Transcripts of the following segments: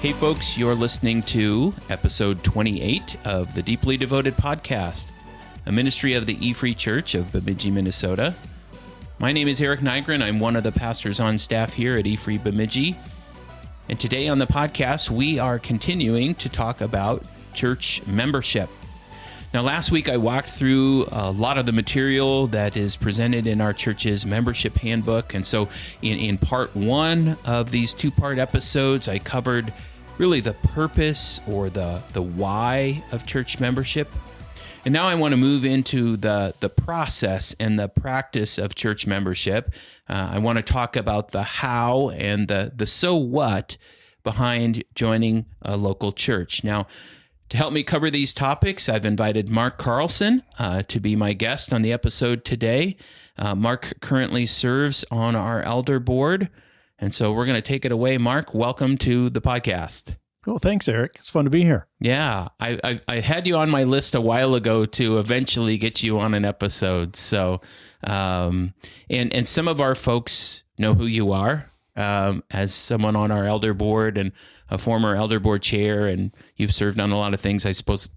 Hey folks, you're listening to episode 28 of the Deeply Devoted Podcast, a ministry of the E-Free Church of Bemidji, Minnesota. My name is Eric Nygren. I'm one of the pastors on staff here at E-Free Bemidji. And today on the podcast, we are continuing to talk about church membership. Now, last week I walked through a lot of the material that is presented in our church's membership handbook. And so in part one of these two-part episodes, I covered really the purpose or the why of church membership. And now I want to move into the process and the practice of church membership. I want to talk about the how and the so what behind joining a local church. Now, to help me cover these topics, I've invited Mark Carlson to be my guest on the episode today. Mark currently serves on our elder board, and so we're going to take it away. Mark, welcome to the podcast. Cool. Thanks, Eric. It's fun to be here. Yeah, I had you on my list a while ago to eventually get you on an episode. So, and some of our folks know who you are as someone on our elder board and a former elder board chair, and you've served on a lot of things. I suppose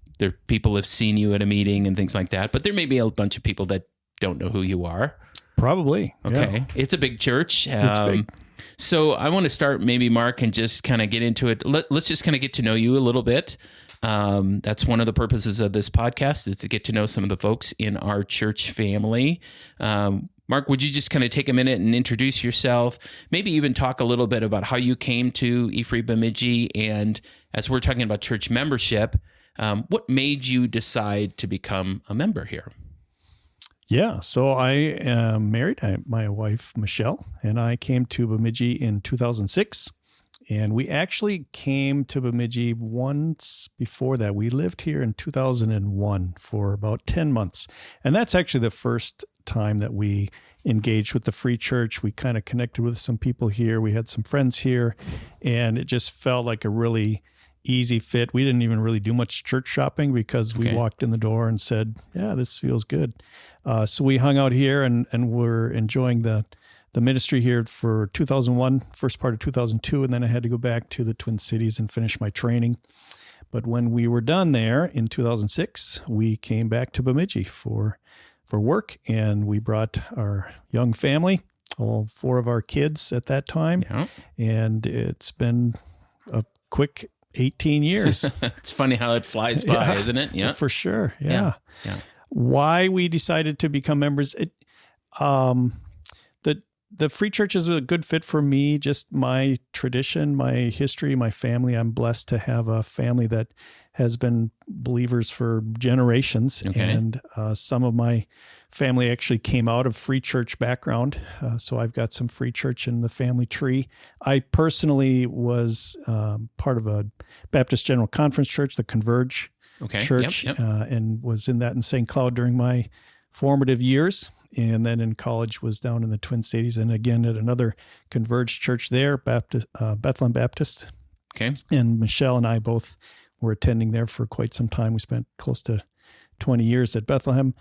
people have seen you at a meeting and things like that, but there may be a bunch of people that don't know who you are. Probably. Okay. Yeah. It's a big church. It's big. So I want to start maybe, Mark, and just kind of get into it. Let's just kind of get to know you a little bit. That's one of the purposes of this podcast, is to get to know some of the folks in our church family. Mark, would you just kind of take a minute and introduce yourself, maybe even talk a little bit about how you came to E-Free Bemidji, and as we're talking about church membership, what made you decide to become a member here? Yeah, so I am married. My wife, Michelle, and I came to Bemidji in 2006, and we actually came to Bemidji once before that. We lived here in 2001 for about 10 months, and that's actually the first time that we engaged with the Free Church. We kind of connected with some people here. We had some friends here, and it just felt like a really easy fit. We didn't even really do much church shopping because we walked in the door and said, yeah, this feels good. So we hung out here and we're enjoying the ministry here for 2001, first part of 2002, and then I had to go back to the Twin Cities and finish my training. But when we were done there in 2006, we came back to Bemidji for work, and we brought our young family, all four of our kids at that time, and it's been a quick 18 years. It's funny how it flies by, isn't it? Yeah, for sure. Yeah. Why we decided to become members, the Free Church is a good fit for me, just my tradition, my history, my family. I'm blessed to have a family that has been believers for generations. And some of my family actually came out of Free Church background. So I've got some Free Church in the family tree. I personally was part of a Baptist General Conference church, the Converge Church, and was in that in St. Cloud during my formative years. And then in college was down in the Twin Cities, and again at another Converged church there, Bethlehem Baptist. Okay. And Michelle and I both were attending there for quite some time. We spent close to 20 years at Bethlehem.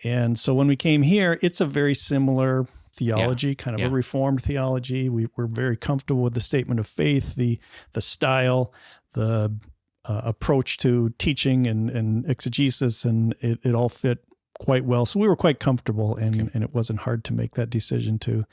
And so when we came here, it's a very similar theology, kind of a Reformed theology. We're very comfortable with the statement of faith, the style, the approach to teaching and exegesis, and it all fit quite well. So we were quite comfortable, and it wasn't hard to make that decision to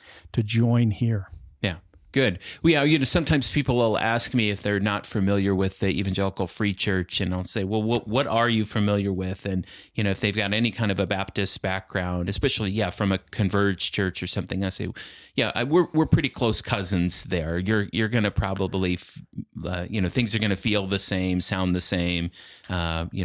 join here. Yeah. Good. Well, sometimes people will ask me if they're not familiar with the Evangelical Free Church, and I'll say, well, what are you familiar with? And, if they've got any kind of a Baptist background, especially, from a Converged church or something, I say, we're pretty close cousins there. You're going to probably, things are going to feel the same, sound the same,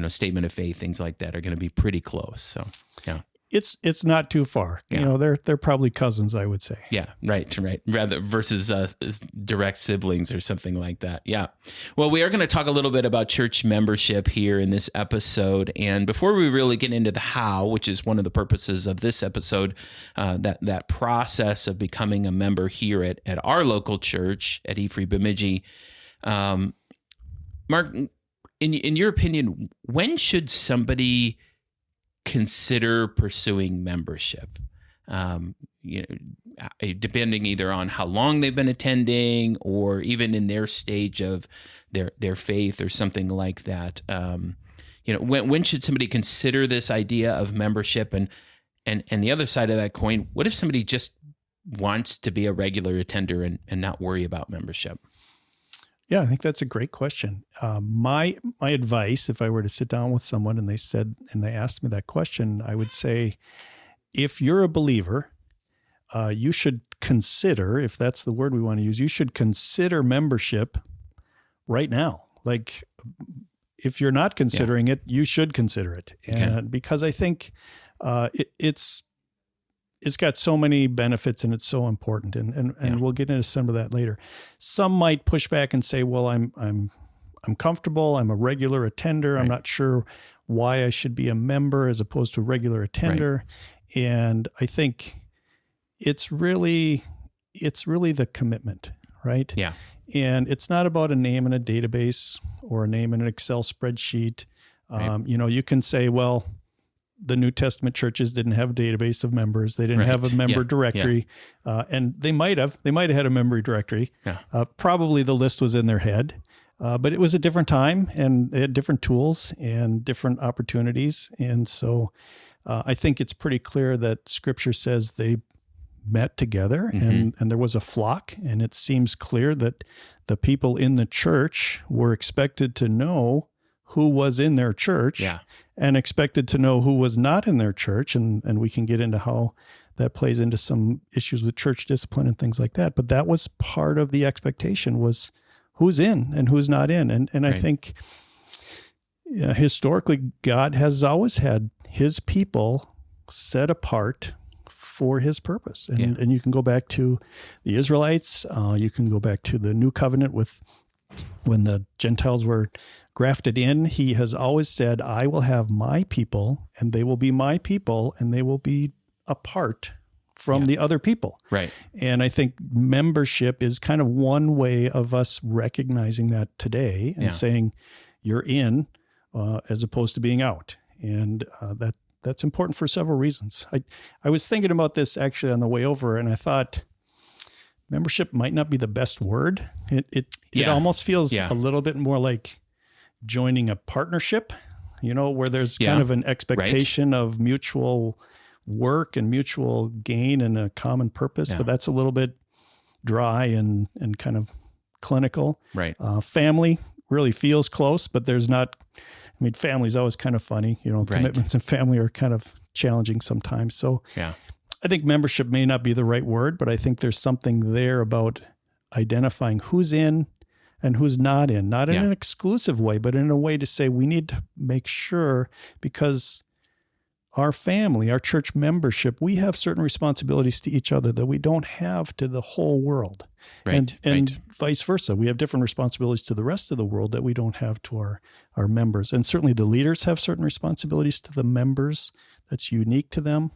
statement of faith, things like that are going to be pretty close. So, yeah. It's not too far. Yeah. They're probably cousins, I would say. Yeah, right. Rather versus direct siblings or something like that. Yeah. Well, we are going to talk a little bit about church membership here in this episode. And before we really get into the how, which is one of the purposes of this episode, that process of becoming a member here at our local church at E-Free Bemidji, Mark, in your opinion, when should somebody consider pursuing membership? depending either on how long they've been attending or even in their stage of their faith or something like that. When should somebody consider this idea of membership? And the other side of that coin, what if somebody just wants to be a regular attender and not worry about membership? Yeah, I think that's a great question. My advice, if I were to sit down with someone and they asked me that question, I would say, if you're a believer, you should consider, if that's the word we want to use, you should consider membership right now. Like, if you're not considering it, you should consider it. And because I think it's got so many benefits and it's so important. And we'll get into some of that later. Some might push back and say, well, I'm comfortable. I'm a regular attender. Right. I'm not sure why I should be a member as opposed to a regular attender. Right. And I think it's really the commitment, right? Yeah. And it's not about a name in a database or a name in an Excel spreadsheet. Right. You can say, well, the New Testament churches didn't have a database of members. They didn't have a member directory. Yeah. And they might have had a member directory. Yeah. Probably the list was in their head. But it was a different time and they had different tools and different opportunities. And so I think it's pretty clear that Scripture says they met together and there was a flock. And it seems clear that the people in the church were expected to know who was in their church and expected to know who was not in their church. And we can get into how that plays into some issues with church discipline and things like that. But that was part of the expectation, was who's in and who's not in. And right. I think historically, God has always had his people set apart for his purpose. And you can go back to the Israelites. You can go back to the New Covenant when the Gentiles were grafted in. He has always said, I will have my people and they will be my people and they will be apart from the other people. Right. And I think membership is kind of one way of us recognizing that today and saying you're in as opposed to being out. And that's important for several reasons. I was thinking about this actually on the way over, and I thought membership might not be the best word. It almost feels a little bit more like joining a partnership, where there's kind of an expectation of mutual work and mutual gain and a common purpose, but that's a little bit dry and kind of clinical. Right. Family really feels close, but there's not. I mean, family's always kind of funny. Commitments and family are kind of challenging sometimes. So I think membership may not be the right word, but I think there's something there about identifying who's in and who's not in an exclusive way, but in a way to say we need to make sure, because our family, our church membership, we have certain responsibilities to each other that we don't have to the whole world. Right, and vice versa. We have different responsibilities to the rest of the world that we don't have to our members. And certainly the leaders have certain responsibilities to the members that's unique to them.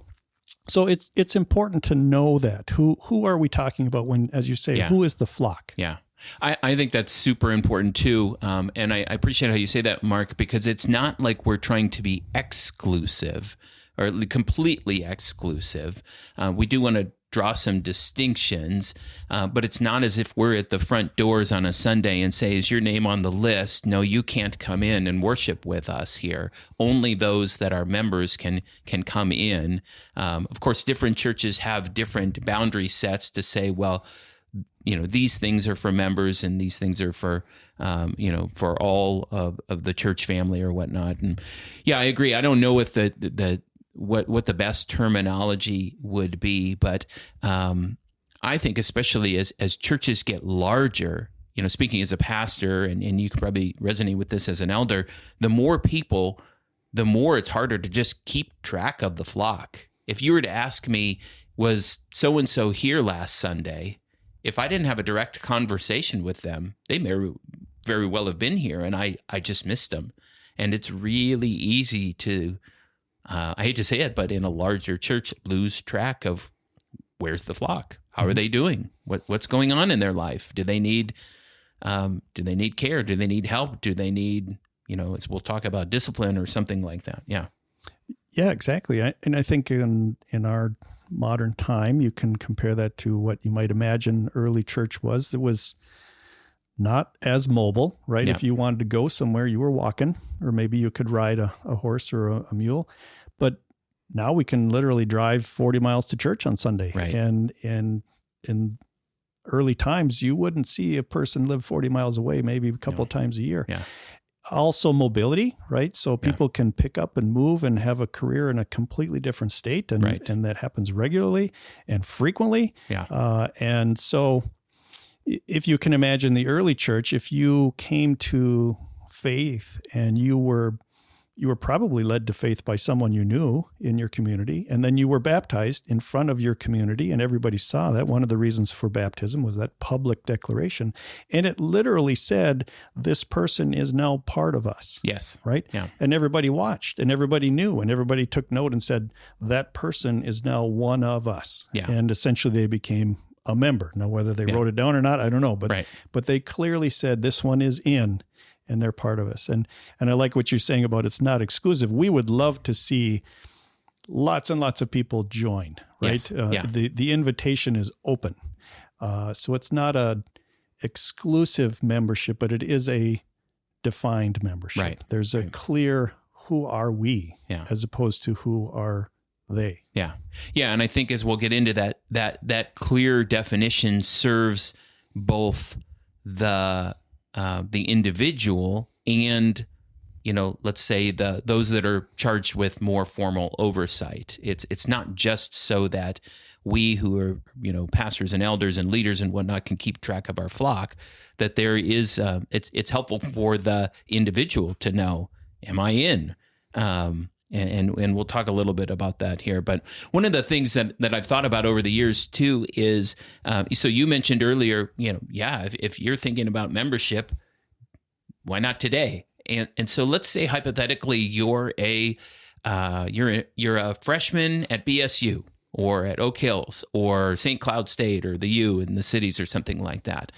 So it's important to know that. Who are we talking about when, as you say, who is the flock? Yeah. I think that's super important too. And I appreciate how you say that, Mark, because it's not like we're trying to be exclusive or completely exclusive. We do want to draw some distinctions, but it's not as if we're at the front doors on a Sunday and say, is your name on the list? No, you can't come in and worship with us here. Only those that are members can come in. Of course, different churches have different boundary sets to say, well, these things are for members and these things are for, for all of the church family or whatnot. And I agree. I don't know if what the best terminology would be, but I think especially as churches get larger, speaking as a pastor, and you can probably resonate with this as an elder, the more people, the more it's harder to just keep track of the flock. If you were to ask me, was so-and-so here last Sunday? If I didn't have a direct conversation with them, they may very well have been here, and I just missed them. And it's really easy to, I hate to say it, but in a larger church, lose track of where's the flock? How are they doing? What's going on in their life? Do they need care? Do they need help? Do they need, we'll talk about discipline or something like that. Yeah. Yeah, exactly. And I think in our modern time. You can compare that to what you might imagine early church was. It was not as mobile, right? Yeah. If you wanted to go somewhere, you were walking, or maybe you could ride a horse or a mule. But now we can literally drive 40 miles to church on Sunday. Right. And in early times, you wouldn't see a person live 40 miles away, maybe a couple of times a year. Yeah. Also mobility, right? So people can pick up and move and have a career in a completely different state. And, and that happens regularly and frequently. Yeah. And so if you can imagine the early church, if you came to faith and you were probably led to faith by someone you knew in your community, and then you were baptized in front of your community and everybody saw that. One of the reasons for baptism was that public declaration. And it literally said, this person is now part of us. Yes. Right? Yeah. And everybody watched and everybody knew and everybody took note and said, that person is now one of us. Yeah. And essentially they became a member. Now, whether they wrote it down or not, I don't know. But they clearly said, this one is in. And they're part of us. And I like what you're saying about it's not exclusive. We would love to see lots and lots of people join, right? Yes. The invitation is open. So it's not a exclusive membership, but it is a defined membership. Right. There's a clear who are we as opposed to who are they. Yeah. Yeah. And I think as we'll get into that clear definition serves both the individual and, let's say those that are charged with more formal oversight. It's not just so that we who are, pastors and elders and leaders and whatnot can keep track of our flock, that there is, it's helpful for the individual to know, am I in? And we'll talk a little bit about that here. But one of the things that I've thought about over the years too is, so you mentioned earlier, if you're thinking about membership, why not today? And so let's say hypothetically you're a freshman at BSU or at Oak Hills or St. Cloud State or the U in the cities or something like that.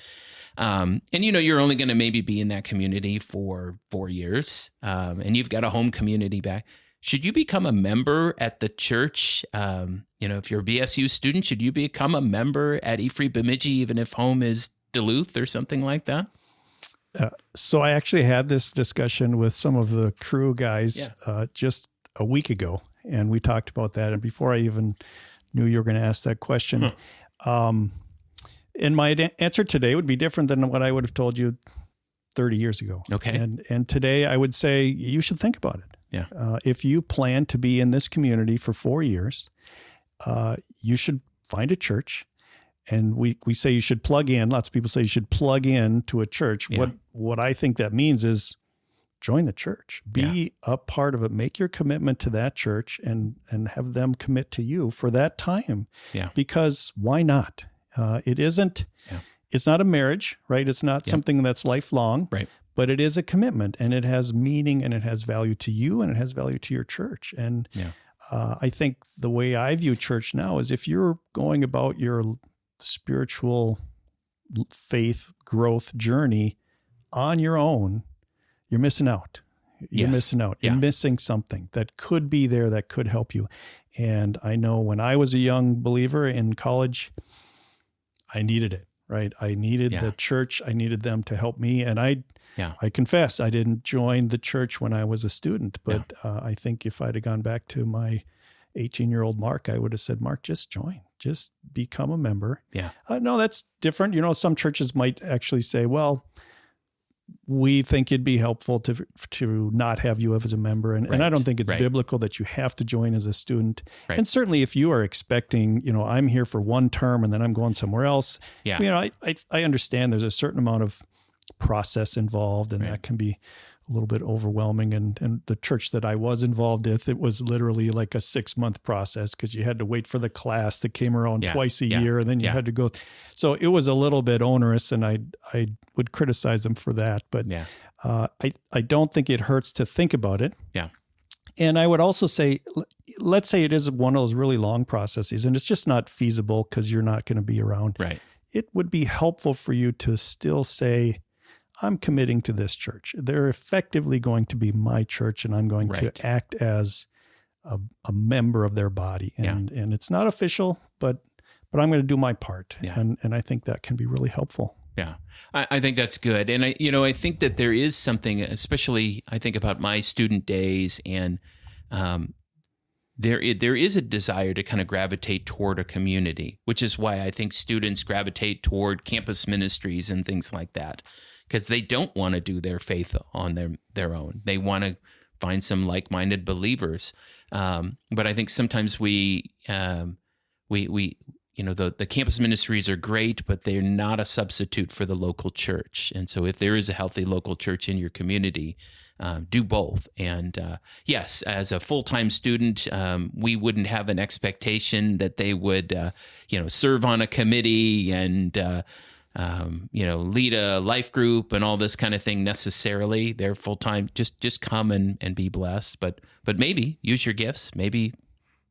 And you're only going to maybe be in that community for 4 years, and you've got a home community back. Should you become a member at the church? If you're a BSU student, should you become a member at E-Free Bemidji, even if home is Duluth or something like that? So I actually had this discussion with some of the crew guys just a week ago, and we talked about that. And before I even knew you were going to ask that question, and my answer today would be different than what I would have told you 30 years ago. Okay. And today I would say you should think about it. Yeah. If you plan to be in this community for 4 years, you should find a church. And we say you should plug in. Lots of people say you should plug in to a church. Yeah. What I think that means is join the church. Be a part of it. Make your commitment to that church and have them commit to you for that time. Yeah. Because why not? It isn't. Yeah. It's not a marriage, right? It's not something that's lifelong. Right. But it is a commitment, and it has meaning, and it has value to you, and it has value to your church. And I think the way I view church now is if you're going about your spiritual faith growth journey on your own, you're missing out. You're missing out. You're missing something that could be there that could help you. And I know when I was a young believer in college, I needed it, right? I needed the church. I needed them to help me. And I confess, I didn't join the church when I was a student, but I think if I'd have gone back to my 18-year-old Mark, I would have said, Mark, just join. Just become a member. Yeah. No, that's different. Some churches might actually say, well, we think it'd be helpful to not have you as a member. And I don't think it's biblical that you have to join as a student. Right. And certainly if you are expecting, I'm here for one term and then I'm going somewhere else, I understand there's a certain amount of process involved, and that can be a little bit overwhelming. And the church that I was involved with, it was literally like a 6-month process because you had to wait for the class that came around twice a year, and then you had to go. So it was a little bit onerous, and I would criticize them for that. But I don't think it hurts to think about it. Yeah. And I would also say, let's say it is one of those really long processes, and it's just not feasible because you're not going to be around. Right. It would be helpful for you to still say, I'm committing to this church. They're effectively going to be my church, and I'm going to act as a member of their body. And it's not official, but I'm going to do my part. Yeah. And I think that can be really helpful. Yeah, I think that's good. And I think that there is something, especially I think about my student days, and there is a desire to kind of gravitate toward a community, which is why I think students gravitate toward campus ministries and things like that, because they don't want to do their faith on their own. They want to find some like-minded believers. But I think sometimes the campus ministries are great, but they're not a substitute for the local church. And so if there is a healthy local church in your community, do both. And yes, as a full-time student, we wouldn't have an expectation that they would, serve on a committee and, lead a life group and all this kind of thing necessarily. They're full-time. Just come and be blessed. But maybe use your gifts. Maybe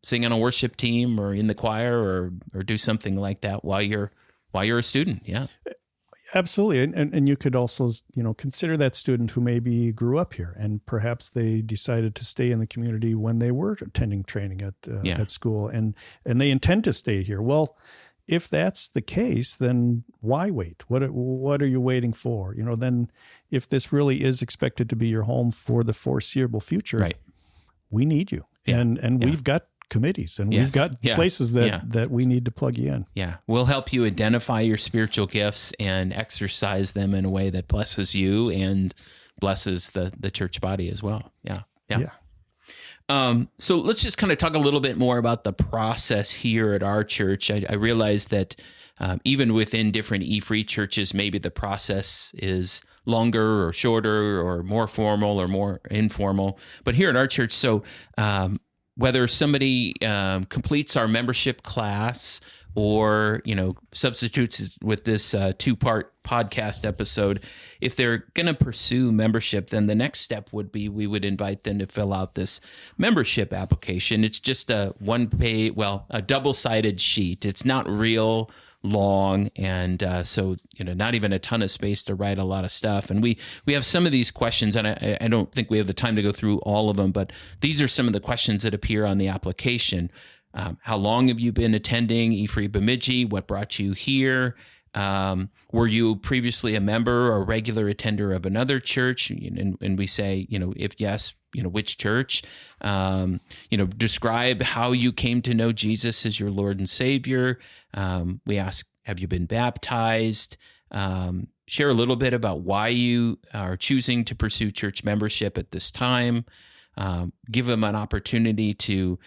sing on a worship team or in the choir or do something like that while you're a student. Yeah. Absolutely. And you could also, consider that student who maybe grew up here and perhaps they decided to stay in the community when they were attending training at school and they intend to stay here. Well, if that's the case, then why wait? What are you waiting for? Then if this really is expected to be your home for the foreseeable future, right, we need you. Yeah. And we've got committees and we've got places that we need to plug you in. Yeah. We'll help you identify your spiritual gifts and exercise them in a way that blesses you and blesses the church body as well. Yeah. So let's just kind of talk a little bit more about the process here at our church. I realize that even within different E-Free churches, maybe the process is longer or shorter or more formal or more informal. But here at our church, whether somebody completes our membership class or, substitutes with this two-part podcast episode, if they're going to pursue membership, then the next step would be we would invite them to fill out this membership application. It's just a a double-sided sheet. It's not real long, and so not even a ton of space to write a lot of stuff. And we have some of these questions, and I don't think we have the time to go through all of them, but these are some of the questions that appear on the application. How long have you been attending E-Free Bemidji? What brought you here? Were you previously a member or regular attender of another church? And we say, if yes, which church? Describe how you came to know Jesus as your Lord and Savior. We ask, have you been baptized? Share a little bit about why you are choosing to pursue church membership at this time. Give them an opportunity to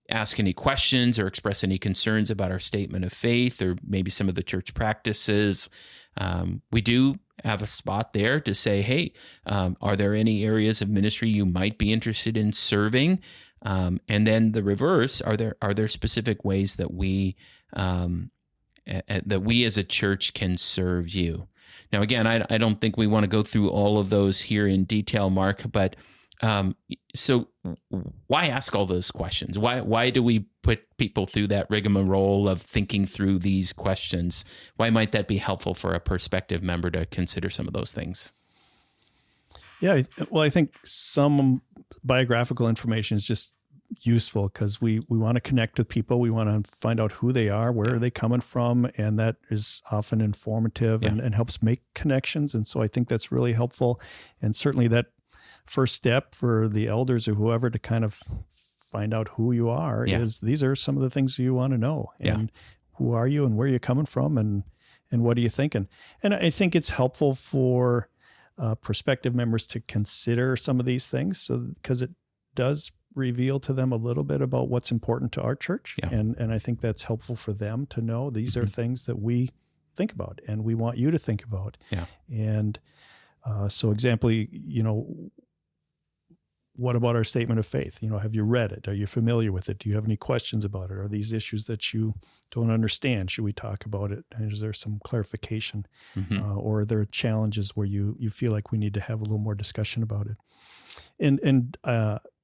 ask any questions or express any concerns about our statement of faith or maybe some of the church practices. We do have a spot there to say, hey, are there any areas of ministry you might be interested in serving? And then the reverse, are there specific ways that we as a church can serve you? Now, again, I don't think we want to go through all of those here in detail, Mark, but so why ask all those questions? Why do we put people through that rigmarole of thinking through these questions? Why might that be helpful for a prospective member to consider some of those things? Yeah, well, I think some biographical information is just useful because we want to connect with people. We want to find out who they are, where are they coming from, and that is often informative and helps make connections. And so I think that's really helpful. And certainly that first step for the elders or whoever to kind of find out who you are is these are some of the things you want to know. And who are you and where are you coming from and what are you thinking? And I think it's helpful for prospective members to consider some of these things because it does reveal to them a little bit about what's important to our church. And I think that's helpful for them to know these are things that we think about and we want you to think about. And so example, what about our statement of faith? Have you read it? Are you familiar with it? Do you have any questions about it? Are these issues that you don't understand? Should we talk about it? And is there some clarification? Or are there challenges where you feel like we need to have a little more discussion about it? And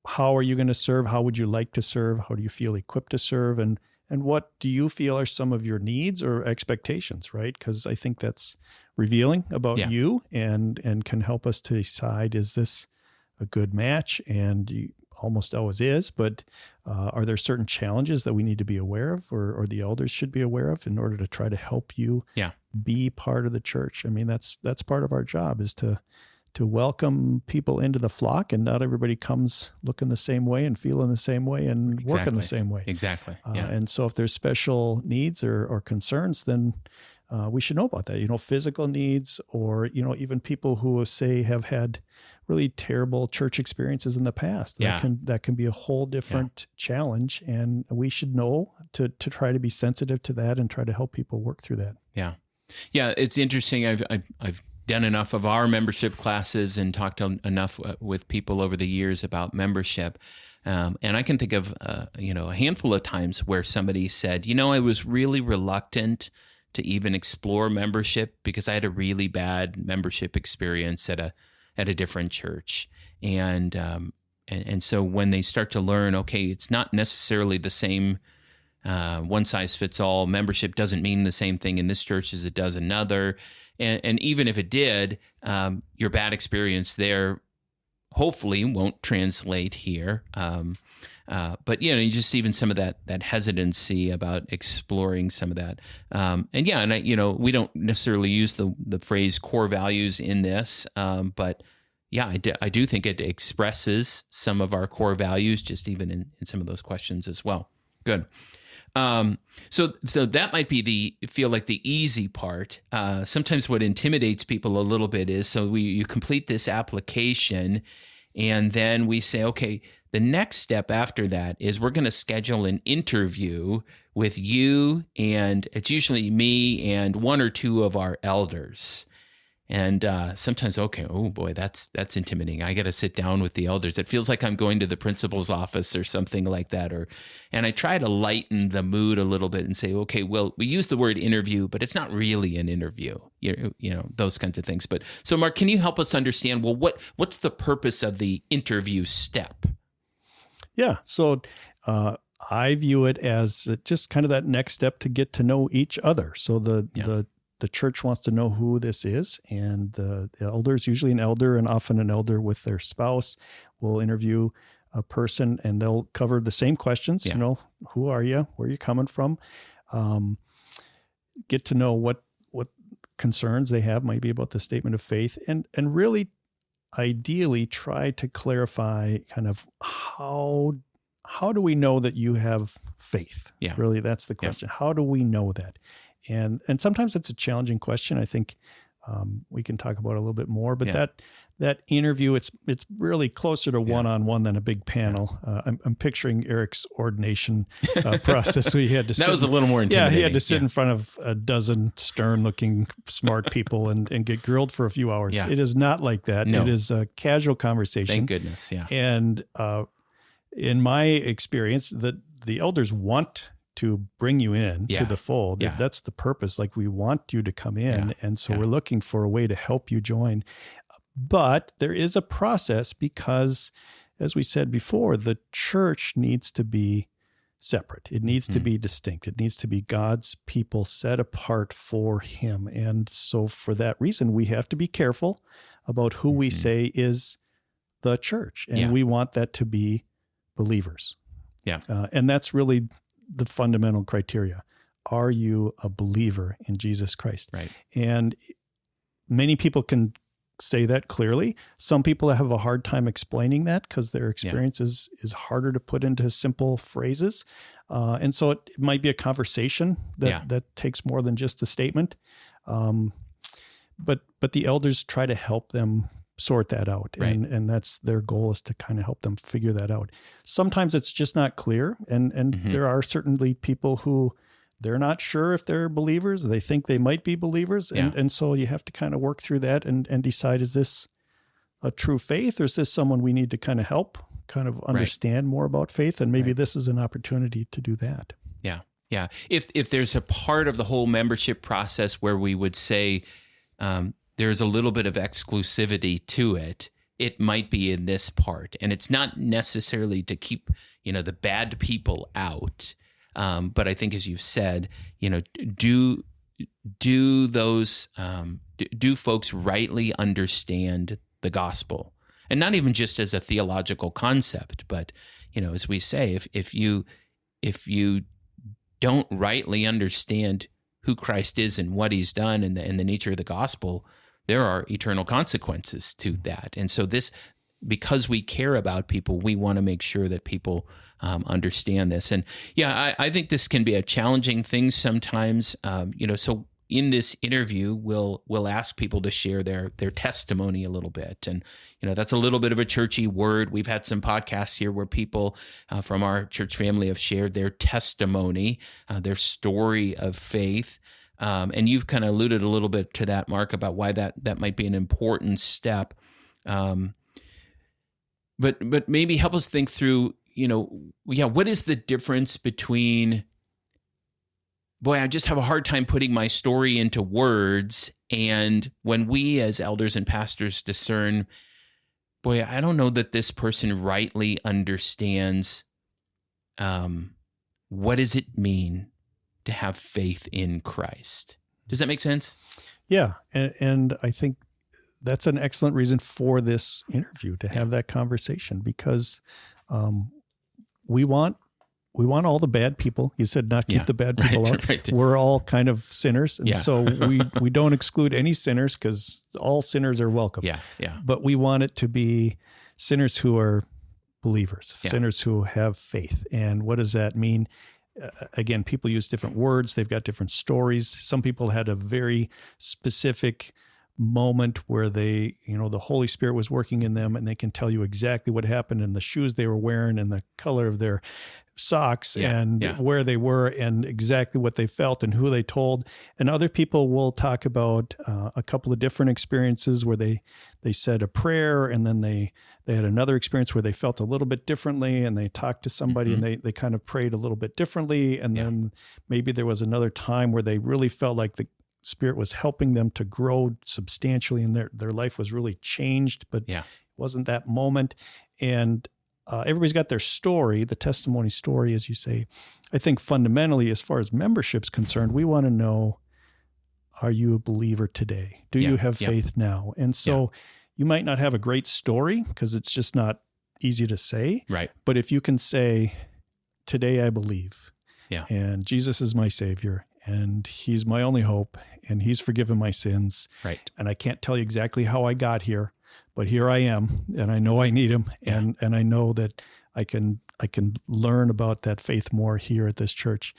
how are you going to serve? How would you like to serve? How do you feel equipped to serve? And what do you feel are some of your needs or expectations, right? Because I think that's revealing about you and can help us to decide, is this a good match? And almost always is, but are there certain challenges that we need to be aware of, or the elders should be aware of in order to try to help you be part of the church? I mean, that's part of our job, is to welcome people into the flock, and not everybody comes looking the same way and feeling the same way and working the same way. Exactly. And so if there's special needs or concerns, then we should know about that, physical needs, or, even people who say have had really terrible church experiences in the past. That can be a whole different challenge, and we should know to try to be sensitive to that and try to help people work through that. Yeah. Yeah. It's interesting. I've done enough of our membership classes and talked enough with people over the years about membership. And I can think of, a handful of times where somebody said, I was really reluctant to even explore membership because I had a really bad membership experience at a different church. And so when they start to learn, okay, it's not necessarily the same one size fits all. Membership doesn't mean the same thing in this church as it does another. And even if it did, your bad experience there hopefully won't translate here. But you just even some of that hesitancy about exploring some of that. We don't necessarily use the phrase core values in this, but I do think it expresses some of our core values, just even in some of those questions as well. Good. So that might be feel like the easy part. Sometimes what intimidates people a little bit is, you complete this application, and then we say, okay, the next step after that is we're going to schedule an interview with you, and it's usually me and one or two of our elders. And sometimes, okay, oh boy, that's intimidating. I got to sit down with the elders. It feels like I'm going to the principal's office or something like that. And I try to lighten the mood a little bit and say, okay, well, we use the word interview, but it's not really an interview. Those kinds of things. But so, Mark, can you help us understand? Well, what's the purpose of the interview step? Yeah. So I view it as just kind of that next step to get to know each other. So the church wants to know who this is, and the elders, usually an elder and often an elder with their spouse, will interview a person, and they'll cover the same questions. Who are you? Where are you coming from? Get to know what concerns they have, maybe about the statement of faith, and really ideally try to clarify kind of how do we know that you have faith? Yeah. Really, that's the question. Yeah. How do we know that? And sometimes it's a challenging question. I think we can talk about it a little bit more. But that interview, it's really closer to one-on-one than a big panel. I'm picturing Eric's ordination process. So he had to that was a little more intimidating. Yeah, he had to sit in front of a dozen stern-looking smart people and get grilled for a few hours. Yeah. It is not like that. No. It is a casual conversation. Thank goodness, yeah. And in my experience, the elders want to bring you in to the fold. Yeah. That's the purpose. Like, we want you to come in. Yeah. And so we're looking for a way to help you join. But there is a process because, as we said before, the church needs to be separate. It needs to be distinct. It needs to be God's people set apart for him. And so for that reason, we have to be careful about who we say is the church. And we want that to be believers. Yeah. And that's really the fundamental criteria. Are you a believer in Jesus Christ? Right. And many people can say that clearly. Some people have a hard time explaining that because their experience is harder to put into simple phrases. And so it might be a conversation that takes more than just a statement. But the elders try to help them sort that out. Right. And that's their goal, is to kind of help them figure that out. Sometimes it's just not clear. And there are certainly people who they're not sure if they're believers. They think they might be believers. And so you have to kind of work through that and decide, is this a true faith, or is this someone we need to kind of help kind of understand more about faith? And maybe this is an opportunity to do that. Yeah. Yeah. If there's a part of the whole membership process where we would say, there's a little bit of exclusivity to it, it might be in this part. And it's not necessarily to keep, the bad people out. But I think, as you've said, do folks rightly understand the gospel? and not even just as a theological concept, but, as we say, if you don't rightly understand who Christ is and what he's done and the nature of the gospel, there are eternal consequences to that. And so because we care about people, we want to make sure that people understand this. And I think this can be a challenging thing sometimes. So in this interview, we'll ask people to share their testimony a little bit. And, that's a little bit of a churchy word. We've had some podcasts here where people from our church family have shared their testimony, their story of faith. And you've kind of alluded a little bit to that, Mark, about why that might be an important step. But maybe help us think through, what is the difference between, boy, I just have a hard time putting my story into words, and when we as elders and pastors discern, boy, I don't know that this person rightly understands what does it mean to have faith in Christ. Does that make sense? Yeah, and I think that's an excellent reason for this interview, to have that conversation, because we want all the bad people. You said not keep the bad people out. Right. We're all kind of sinners, and so we don't exclude any sinners, because all sinners are welcome. Yeah. But we want it to be sinners who are believers, sinners who have faith. And what does that mean? Again, people use different words. They've got different stories. Some people had a very specific moment where the Holy Spirit was working in them, and they can tell you exactly what happened, and the shoes they were wearing, and the color of their socks, and where they were, and exactly what they felt and who they told. And other people will talk about a couple of different experiences where they said a prayer, and then they had another experience where they felt a little bit differently, and they talked to somebody and they kind of prayed a little bit differently. And then maybe there was another time where they really felt like the Spirit was helping them to grow substantially, and their life was really changed, but it wasn't that moment. And everybody's got their story, the testimony story, as you say. I think fundamentally, as far as membership's concerned, we want to know, are you a believer today? Do you have faith now? And so you might not have a great story, because it's just not easy to say. Right. But if you can say, today I believe, and Jesus is my Savior, and he's my only hope, and he's forgiven my sins. Right. And I can't tell you exactly how I got here, but here I am, and I know I need him, and I know that I can learn about that faith more here at this church.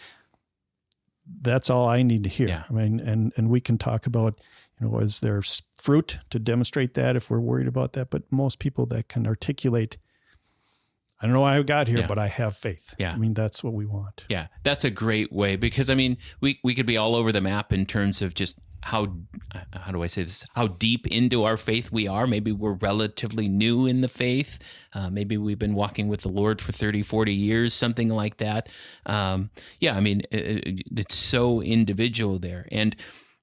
That's all I need to hear. Yeah. I mean, and we can talk about, is there fruit to demonstrate that if we're worried about that? But most people that can articulate, I don't know how I got here, but I have faith. Yeah. I mean, that's what we want. Yeah, that's a great way, because, I mean, we could be all over the map in terms of just how do I say this, how deep into our faith we are. Maybe we're relatively new in the faith. Maybe we've been walking with the Lord for 30, 40 years, something like that. I mean, it's so individual there. And,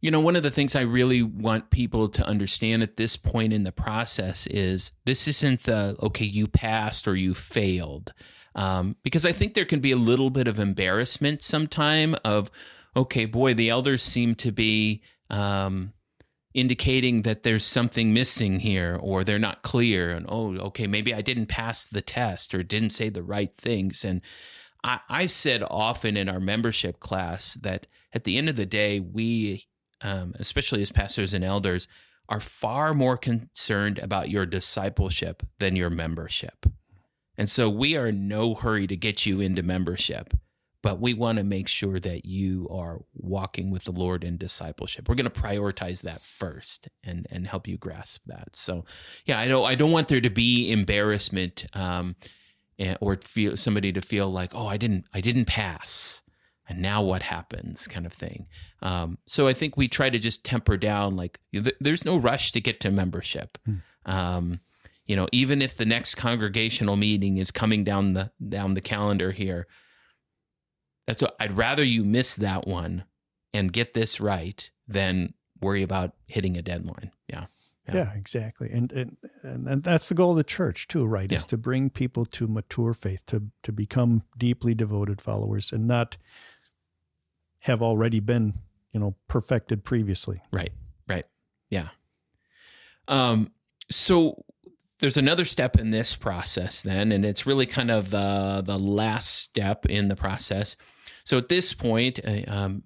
one of the things I really want people to understand at this point in the process is this isn't okay, you passed or you failed. Because I think there can be a little bit of embarrassment sometime of, okay, boy, the elders seem to be indicating that there's something missing here, or they're not clear. And, okay, maybe I didn't pass the test or didn't say the right things. And I've said often in our membership class that at the end of the day, we, especially as pastors and elders, are far more concerned about your discipleship than your membership. And so we are in no hurry to get you into membership, but we want to make sure that you are walking with the Lord in discipleship. We're going to prioritize that first and help you grasp that. So, I don't want there to be embarrassment or somebody to feel like, I didn't pass, and now what happens, kind of thing. So I think we try to just temper down, like, there's no rush to get to membership. Even if the next congregational meeting is coming down the calendar here, I'd rather you miss that one and get this right than worry about hitting a deadline. Yeah, exactly. And that's the goal of the church too, right? Is to bring people to mature faith, to become deeply devoted followers, and not have already been, perfected previously. Right. Yeah. So there's another step in this process then, and it's really kind of the last step in the process. So at this point,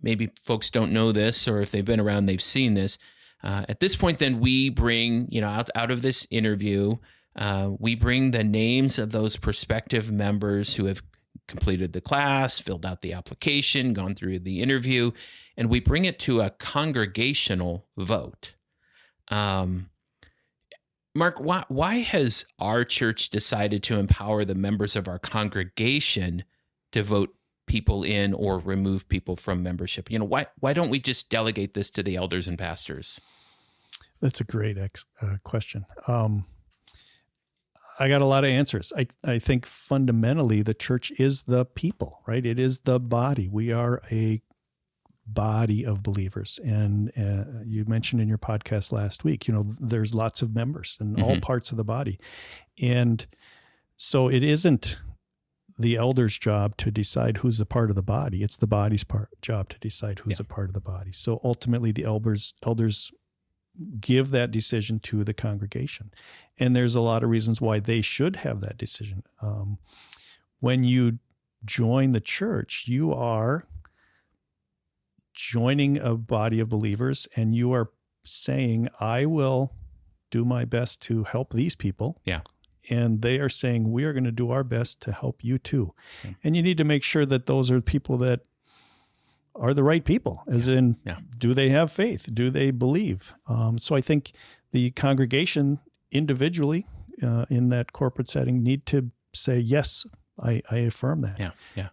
maybe folks don't know this, or if they've been around, they've seen this. At this point, then we bring, out of this interview, we bring the names of those prospective members who have completed the class, filled out the application, gone through the interview, and we bring it to a congregational vote. Mark, why has our church decided to empower the members of our congregation to vote people in or remove people from membership? Why don't we just delegate this to the elders and pastors? That's a great question. I got a lot of answers. I think fundamentally the church is the people, right? It is the body. We are a body of believers. And you mentioned in your podcast last week, there's lots of members in all parts of the body. And so it isn't the elder's job to decide who's a part of the body. It's the body's job to decide who's a part of the body. So ultimately the elders give that decision to the congregation. And there's a lot of reasons why they should have that decision. When you join the church, you are joining a body of believers, and you are saying, I will do my best to help these people. Yeah. And they are saying, we are going to do our best to help you too. Okay. And you need to make sure that those are people that are the right people, as in, do they have faith? Do they believe? So I think the congregation individually in that corporate setting need to say, yes, I affirm that. Yeah.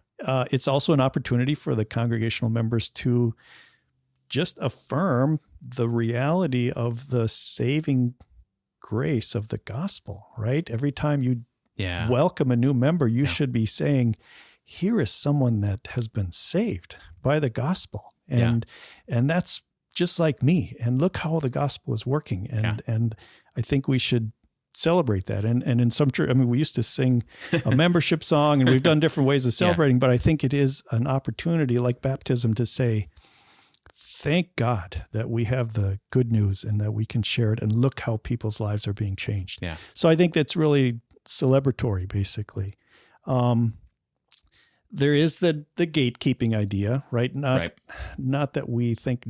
It's also an opportunity for the congregational members to just affirm the reality of the saving grace of the gospel, right? Every time you welcome a new member, you should be saying, here is someone that has been saved by the gospel. And that's just like me. And look how the gospel is working. And I think we should celebrate that. And in some church, we used to sing a membership song, and we've done different ways of celebrating, but I think it is an opportunity like baptism to say, thank God that we have the good news and that we can share it, and look how people's lives are being changed. Yeah. So I think that's really celebratory, basically. There is the gatekeeping idea, right? Not that we think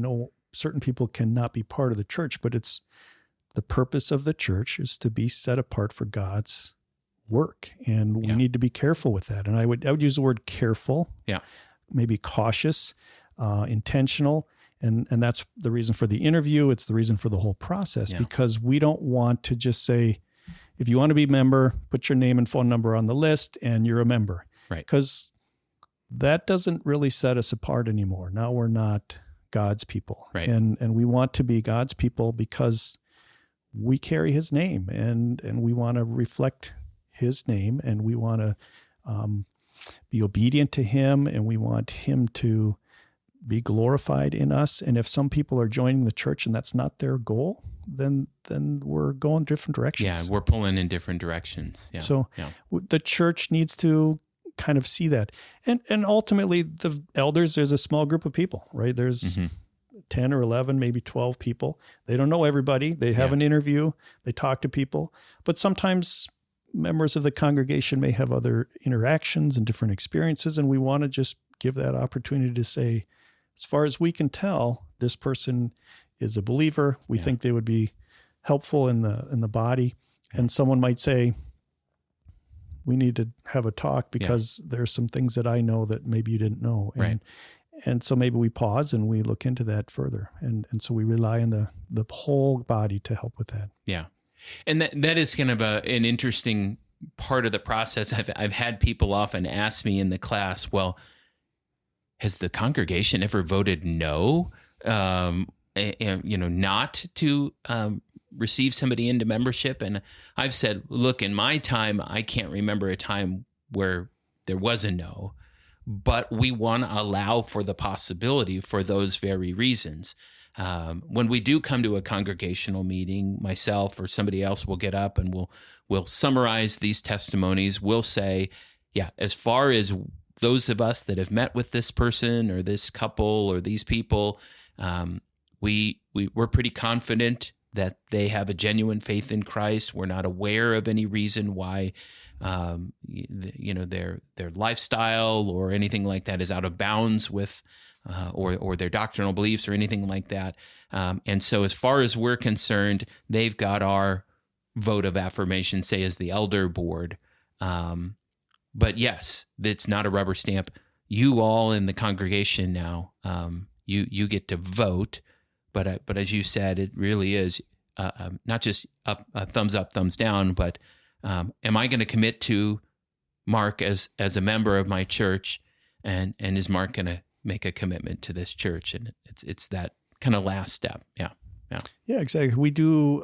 certain people cannot be part of the church, but it's the purpose of the church is to be set apart for God's work, and we need to be careful with that. And I would use the word careful, maybe cautious, intentional, and that's the reason for the interview. It's the reason for the whole process, because we don't want to just say, if you want to be a member, put your name and phone number on the list, and you're a member, right? Because that doesn't really set us apart anymore. Now we're not God's people, right? And we want to be God's people because we carry His name, and we want to reflect His name, and we want to be obedient to Him, and we want Him to be glorified in us. And if some people are joining the church and that's not their goal, then we're going different directions. Yeah, we're pulling in different directions. Yeah. So the church needs to kind of see that. And ultimately, the elders, there's a small group of people, right? There's 10 or 11, maybe 12 people. They don't know everybody. They have an interview. They talk to people. But sometimes members of the congregation may have other interactions and different experiences, and we want to just give that opportunity to say, as far as we can tell, this person is a believer. We think they would be helpful in the body. And someone might say, we need to have a talk because there's some things that I know that maybe you didn't know. And so maybe we pause and we look into that further. And so we rely on the whole body to help with that. Yeah. And that is kind of an interesting part of the process. I've had people often ask me in the class, well, has the congregation ever voted no, not to receive somebody into membership? And I've said, look, in my time, I can't remember a time where there was a no, but we want to allow for the possibility for those very reasons. When we do come to a congregational meeting, myself or somebody else will get up and we'll summarize these testimonies. We'll say, as far as those of us that have met with this person or this couple or these people, we're pretty confident that they have a genuine faith in Christ. We're not aware of any reason why, their lifestyle or anything like that is out of bounds with, or their doctrinal beliefs or anything like that. And so, as far as we're concerned, they've got our vote of affirmation, say as the elder board. But yes, it's not a rubber stamp. You all in the congregation now, you get to vote. But as you said, it really is not just thumbs up, thumbs down, but am I going to commit to Mark as a member of my church, and is Mark going to make a commitment to this church? And it's that kind of last step. Yeah, exactly. We do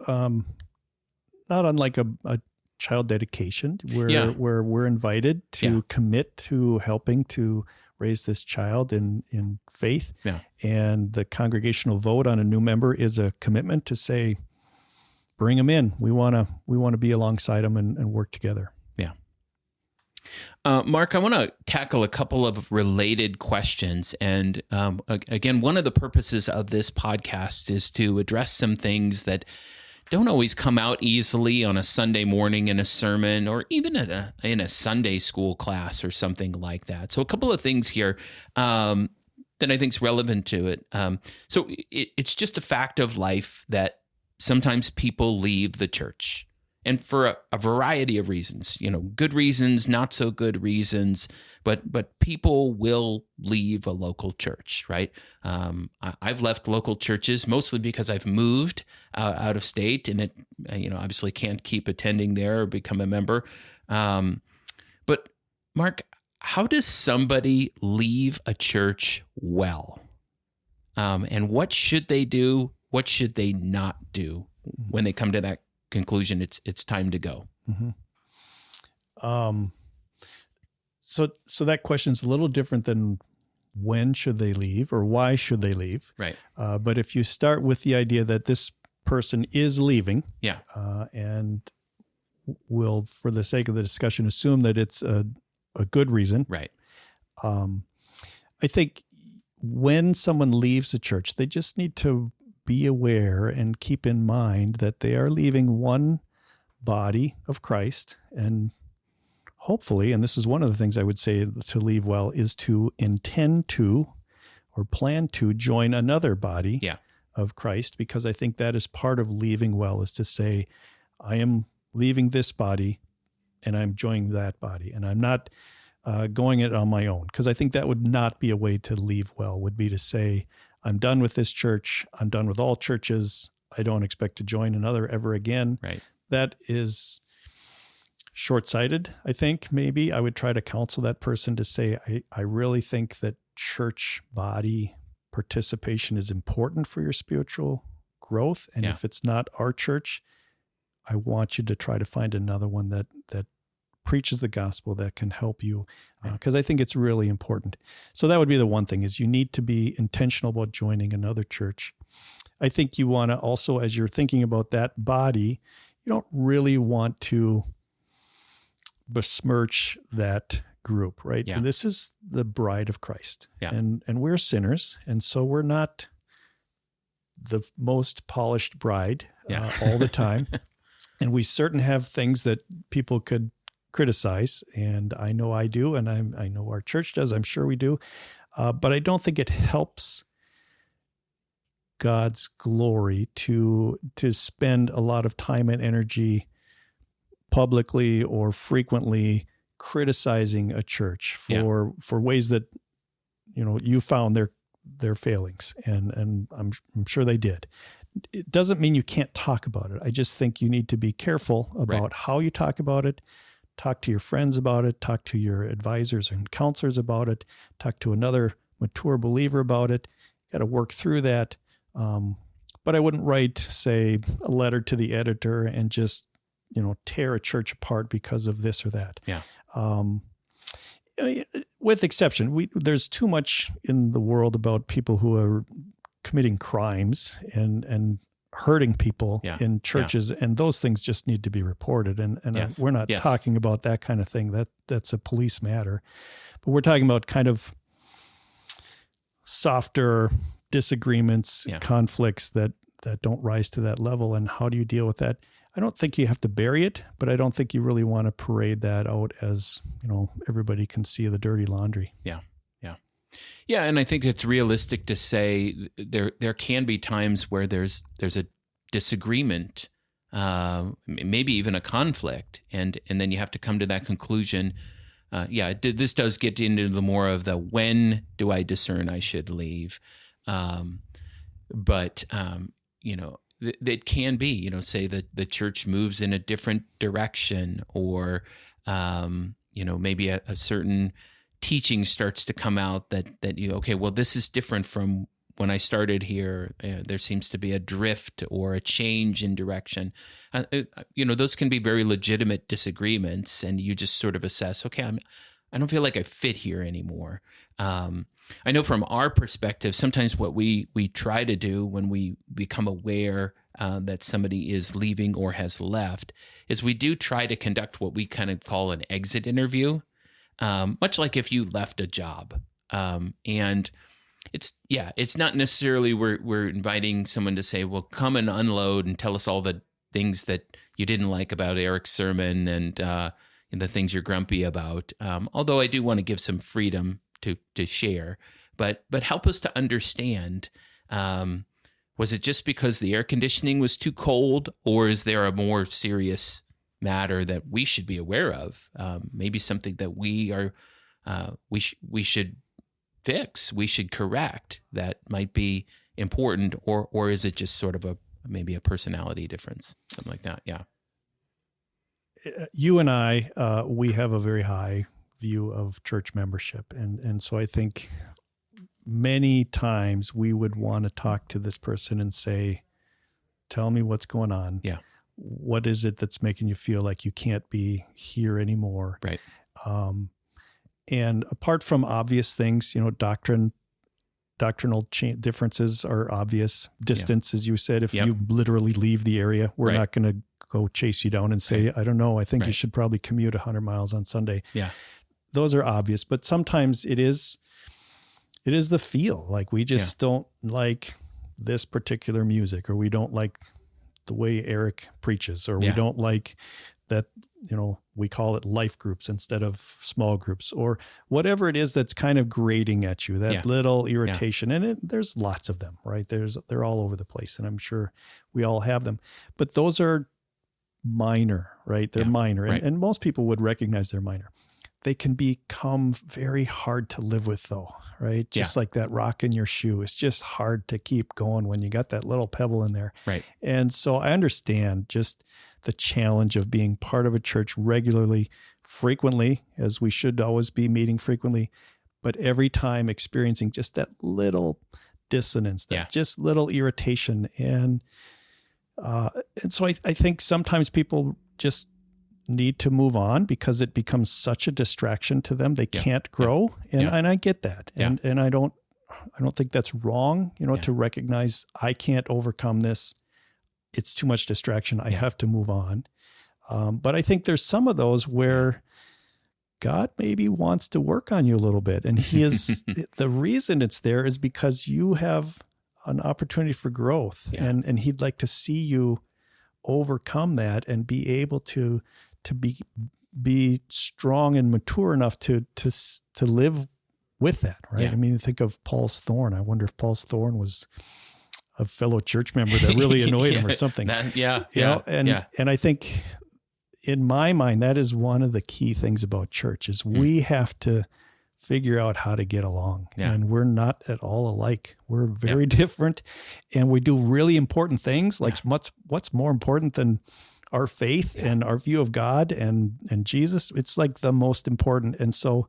not unlike a child dedication, where we're invited to commit to helping to raise this child in faith. Yeah. And the congregational vote on a new member is a commitment to say, bring them in. We want to be alongside them and work together. Yeah. Mark, I want to tackle a couple of related questions. And again, one of the purposes of this podcast is to address some things that don't always come out easily on a Sunday morning in a sermon, or even in a Sunday school class or something like that. So a couple of things here that I think is relevant to it. So it's just a fact of life that sometimes people leave the church, and for a variety of reasons, good reasons, not so good reasons, but people will leave a local church, right? I've left local churches mostly because I've moved out of state, and it, obviously can't keep attending there or become a member. But Mark, how does somebody leave a church well? And what should they do? What should they not do when they come to that conclusion? It's time to go. Mm-hmm. So that question's a little different than when should they leave or why should they leave. Right. But if you start with the idea that this person is leaving, and we'll, for the sake of the discussion, assume that it's a good reason. Right. I think when someone leaves a church, they just need to be aware and keep in mind that they are leaving one body of Christ, and hopefully, and this is one of the things I would say to leave well, is to intend to or plan to join another body of Christ, because I think that is part of leaving well, is to say, I am leaving this body and I'm joining that body, and I'm not going it on my own, because I think that would not be a way to leave well, would be to say, I'm done with this church. I'm done with all churches. I don't expect to join another ever again. Right. That is short-sighted, I think. Maybe I would try to counsel that person to say, I really think that church body participation is important for your spiritual growth. And if it's not our church, I want you to try to find another one that preaches the gospel, that can help you, because I think it's really important. So that would be the one thing, is you need to be intentional about joining another church. I think you want to also, as you're thinking about that body, you don't really want to besmirch that group, right? Yeah. This is the bride of Christ, Yeah. and we're sinners, and so we're not the most polished bride all the time. And we certainly have things that people could criticize, and I know I do, and I know our church does. I'm sure we do, but I don't think it helps God's glory to spend a lot of time and energy publicly or frequently criticizing a church for ways that you found their failings, and I'm sure they did. It doesn't mean you can't talk about it. I just think you need to be careful about how you talk about it. Talk to your friends about it, talk to your advisors and counselors about it, talk to another mature believer about it. You got to work through that. But I wouldn't write, say, a letter to the editor and just, tear a church apart because of this or that. Yeah. With exception, there's too much in the world about people who are committing crimes and hurting people in churches, and those things just need to be reported. And we're not talking about that kind of thing. That's a police matter. But we're talking about kind of softer disagreements, conflicts that don't rise to that level. And how do you deal with that? I don't think you have to bury it, but I don't think you really want to parade that out as, everybody can see the dirty laundry. Yeah. Yeah, and I think it's realistic to say there can be times where there's a disagreement, maybe even a conflict, and then you have to come to that conclusion. This does get into the more of the when do I discern I should leave, but it can be, say that the church moves in a different direction, or maybe a certain teaching starts to come out that this is different from when I started here. There seems to be a drift or a change in direction. Those can be very legitimate disagreements, and you just sort of assess, okay, I don't feel like I fit here anymore. I know from our perspective, sometimes what we try to do when we become aware that somebody is leaving or has left is we do try to conduct what we kind of call an exit interview. Much like if you left a job, and it's not necessarily we're inviting someone to say, well, come and unload and tell us all the things that you didn't like about Eric's sermon and the things you're grumpy about. Although I do want to give some freedom to share, but help us to understand. Was it just because the air conditioning was too cold, or is there a more serious matter that we should be aware of? Maybe something that we should fix, we should correct, that might be important, or is it just sort of maybe a personality difference, something like that? Yeah. You and I, we have a very high view of church membership, and so I think many times we would want to talk to this person and say, "Tell me what's going on. Yeah. What is it that's making you feel like you can't be here anymore?" Right. And apart from obvious things, doctrinal differences are obvious. Distance, as you said, if you literally leave the area, we're not going to go chase you down and say, I don't know, I think you should probably commute 100 miles on Sunday. Yeah. Those are obvious, but sometimes it is the feel. Like we just don't like this particular music, or we don't like the way Eric preaches, or we don't like that, we call it life groups instead of small groups, or whatever it is that's kind of grating at you, that little irritation. And there's lots of them, right? They're all over the place, and I'm sure we all have them, but those are minor, right? They're minor. And most people would recognize they're minor. They can become very hard to live with though, right? Just like that rock in your shoe. It's just hard to keep going when you got that little pebble in there. Right. And so I understand just the challenge of being part of a church regularly, frequently, as we should always be meeting frequently, but every time experiencing just that little dissonance, that just little irritation. And so I think sometimes people just need to move on because it becomes such a distraction to them. They can't grow. And I get that. And I don't think that's wrong, to recognize I can't overcome this. It's too much distraction. I have to move on. But I think there's some of those where God maybe wants to work on you a little bit. And he is, the reason it's there is because you have an opportunity for growth, and he'd like to see you overcome that and be able to be strong and mature enough to live with that, right? I mean, think of Paul's thorn. I wonder if Paul's thorn was a fellow church member that really annoyed him or something. And I think in my mind, that is one of the key things about church is we have to figure out how to get along. And we're not at all alike. We're very different, and we do really important things. Like what's more important than our faith and our view of God and Jesus? It's like the most important. And so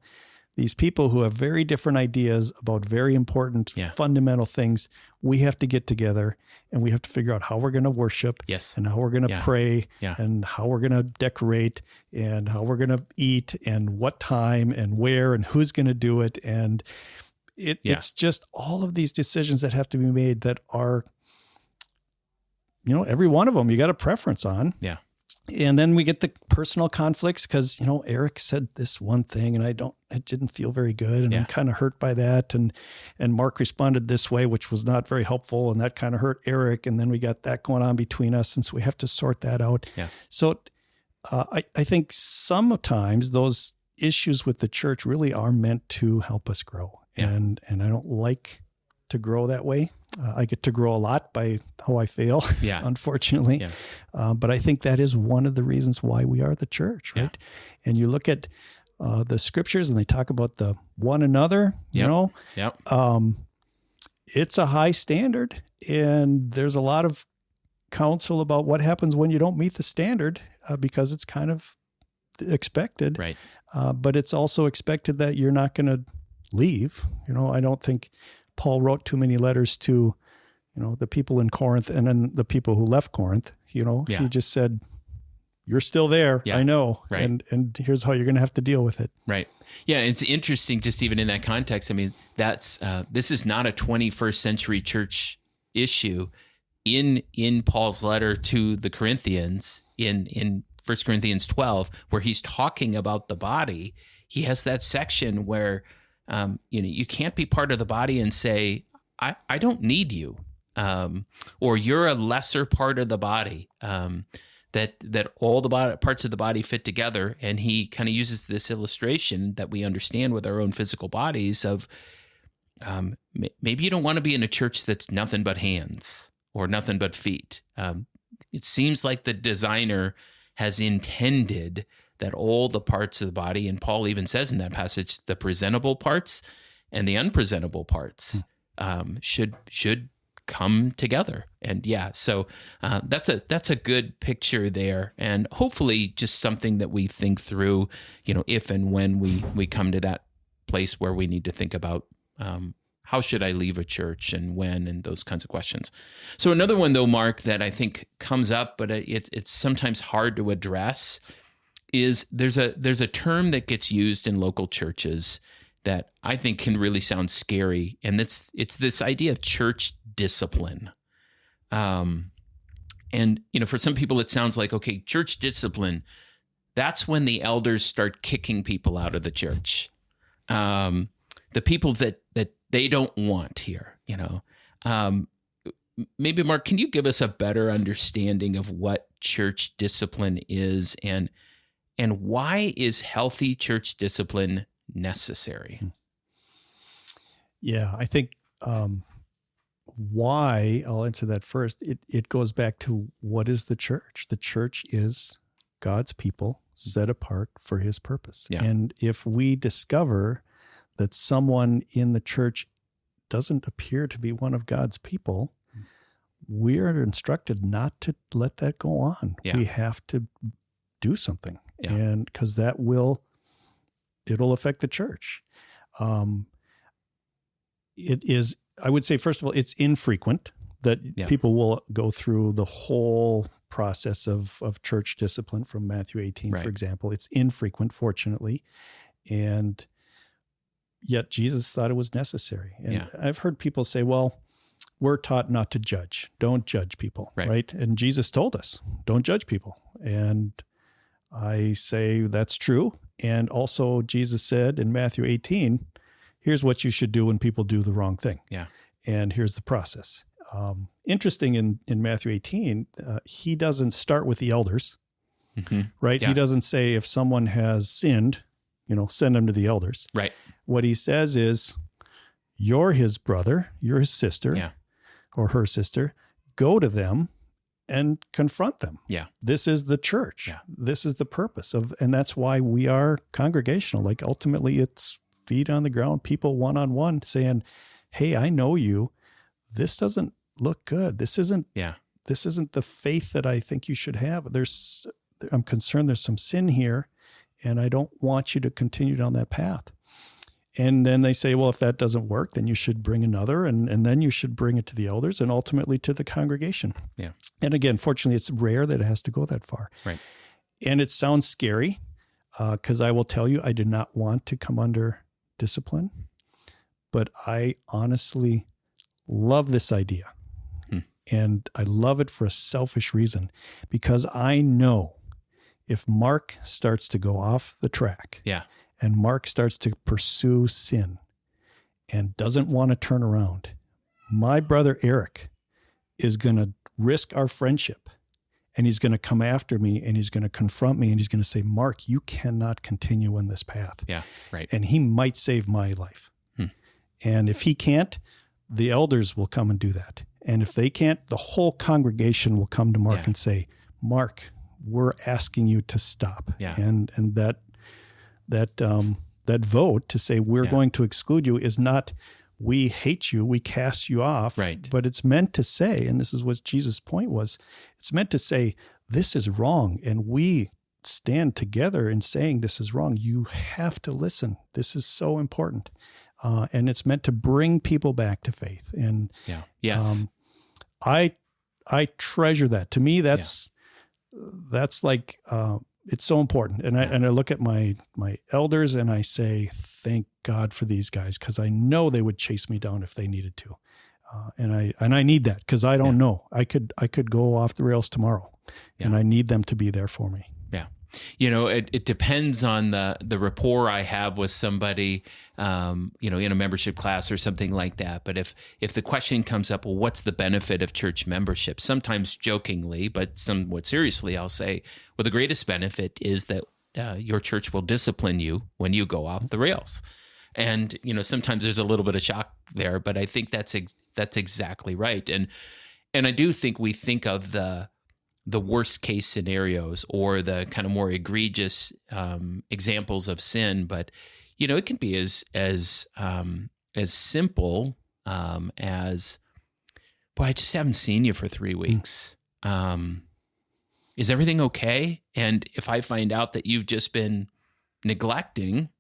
these people who have very different ideas about very important fundamental things, we have to get together and we have to figure out how we're going to worship and how we're going to pray and how we're going to decorate and how we're going to eat and what time and where and who's going to do it. And it's just all of these decisions that have to be made that are, every one of them you got a preference on. And then we get the personal conflicts because, Eric said this one thing and I didn't feel very good. And I'm kind of hurt by that. And Mark responded this way, which was not very helpful. And that kind of hurt Eric. And then we got that going on between us. And so we have to sort that out. Yeah. So I think sometimes those issues with the church really are meant to help us grow. Yeah. And I don't like to grow that way. I get to grow a lot by how I fail, unfortunately. Yeah. But I think that is one of the reasons why we are the church, right? Yeah. And you look at the scriptures and they talk about the one another, it's a high standard. And there's a lot of counsel about what happens when you don't meet the standard because it's kind of expected. Right. But it's also expected that you're not going to leave. I don't think Paul wrote too many letters to, the people in Corinth and then the people who left Corinth. He just said, "You're still there. Yeah. I know. Right. And here's how you're going to have to deal with it." Right. Yeah. It's interesting just even in that context. I mean, that's, this is not a 21st century church issue. In Paul's letter to the Corinthians in 1 Corinthians 12, where he's talking about the body, he has that section where, you can't be part of the body and say, I don't need you, or you're a lesser part of the body, that all the parts of the body fit together. And he kind of uses this illustration that we understand with our own physical bodies of maybe you don't want to be in a church that's nothing but hands or nothing but feet. It seems like the designer has intended that all the parts of the body, and Paul even says in that passage, the presentable parts and the unpresentable parts should come together. And so that's a good picture there, and hopefully just something that we think through, if and when we come to that place where we need to think about how should I leave a church and when, and those kinds of questions. So another one though, Mark, that I think comes up, but it's sometimes hard to address, is there's a term that gets used in local churches that I think can really sound scary, and it's this idea of church discipline. And for some people it sounds like, okay, church discipline, that's when the elders start kicking people out of the church. The people that they don't want here, maybe Mark, can you give us a better understanding of what church discipline is and why is healthy church discipline necessary? Yeah, I think why, I'll answer that first. It goes back to what is the church? The church is God's people set apart for his purpose. Yeah. And if we discover that someone in the church doesn't appear to be one of God's people, we are instructed not to let that go on. Yeah. We have to do something, and because it'll affect the church. It is, I would say, first of all, it's infrequent that people will go through the whole process of church discipline from Matthew 18, right, for example. It's infrequent, fortunately, and yet Jesus thought it was necessary. And I've heard people say, well, we're taught not to judge. Don't judge people, right? And Jesus told us, don't judge people. And I say that's true. And also Jesus said in Matthew 18, here's what you should do when people do the wrong thing. Yeah. And here's the process. Interesting in Matthew 18, he doesn't start with the elders, right? Yeah. He doesn't say if someone has sinned, send them to the elders. Right. What he says is, you're his brother, you're his sister, or her sister, go to them and confront them. Yeah. This is the church. Yeah. This is the purpose and that's why we are congregational. Like ultimately it's feet on the ground, people one-on-one saying, hey, I know you. This doesn't look good. This isn't the faith that I think you should have. I'm concerned there's some sin here, and I don't want you to continue down that path. And then they say, well, if that doesn't work, then you should bring another, and then you should bring it to the elders and ultimately to the congregation. Yeah. And again, fortunately, it's rare that it has to go that far. Right. And it sounds scary because I will tell you, I did not want to come under discipline, but I honestly love this idea. And I love it for a selfish reason, because I know if Mark starts to go off the track, and Mark starts to pursue sin and doesn't want to turn around, my brother Eric is going to risk our friendship, and he's going to come after me, and he's going to confront me, and he's going to say, Mark, you cannot continue in this path. Yeah, right. And he might save my life. And if he can't, the elders will come and do that. And if they can't, the whole congregation will come to Mark and say, Mark, we're asking you to stop. Yeah. And that vote to say we're going to exclude you is not we hate you, we cast you off. Right. But it's meant to say, and this is what Jesus' point was, it's meant to say this is wrong, and we stand together in saying this is wrong. You have to listen. This is so important. And it's meant to bring people back to faith. And I treasure that. To me, that's like it's so important. And I look at my elders and I say, thank God for these guys, because I know they would chase me down if they needed to. And I need that, because I don't know. I could go off the rails tomorrow, and I need them to be there for me. Yeah. It depends on the rapport I have with somebody, in a membership class or something like that. But if the question comes up, well, what's the benefit of church membership? Sometimes jokingly, but somewhat seriously, I'll say, well, the greatest benefit is that your church will discipline you when you go off the rails. And, sometimes there's a little bit of shock there, but I think that's exactly right. And I do think we think of the worst case scenarios or the kind of more egregious examples of sin, but it can be as simple as, boy, I just haven't seen you for 3 weeks. Is everything okay? And if I find out that you've just been neglecting,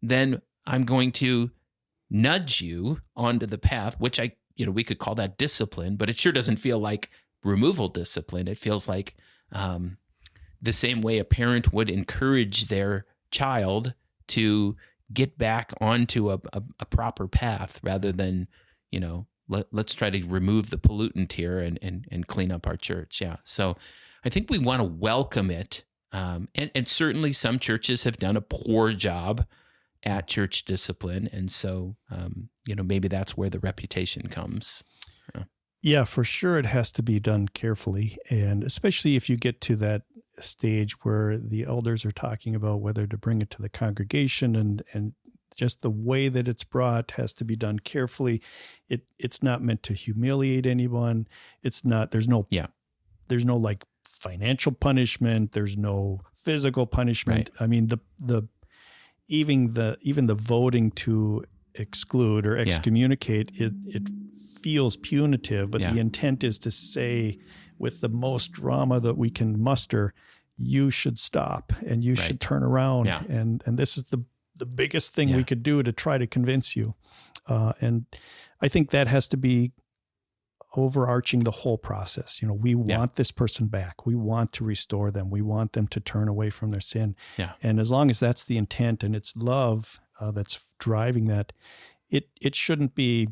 then I'm going to nudge you onto the path, which we could call that discipline, but it sure doesn't feel like removal discipline. It feels like the same way a parent would encourage their child to get back onto a proper path, rather than, let's try to remove the pollutant here and clean up our church. Yeah. So I think we want to welcome it. And certainly some churches have done a poor job at church discipline. And so, maybe that's where the reputation comes. Yeah, for sure. It has to be done carefully. And especially if you get to that stage where the elders are talking about whether to bring it to the congregation, and just the way that it's brought has to be done carefully. It's not meant to humiliate anyone. There's no like financial punishment. There's no physical punishment. Right. I mean, even the voting to exclude or excommunicate, it feels punitive, but the intent is to say, with the most drama that we can muster, you should stop and you should turn around. Yeah. And this is the biggest thing we could do to try to convince you. And I think that has to be overarching the whole process. We want this person back. We want to restore them. We want them to turn away from their sin. Yeah. And as long as that's the intent and it's love that's driving that, it shouldn't be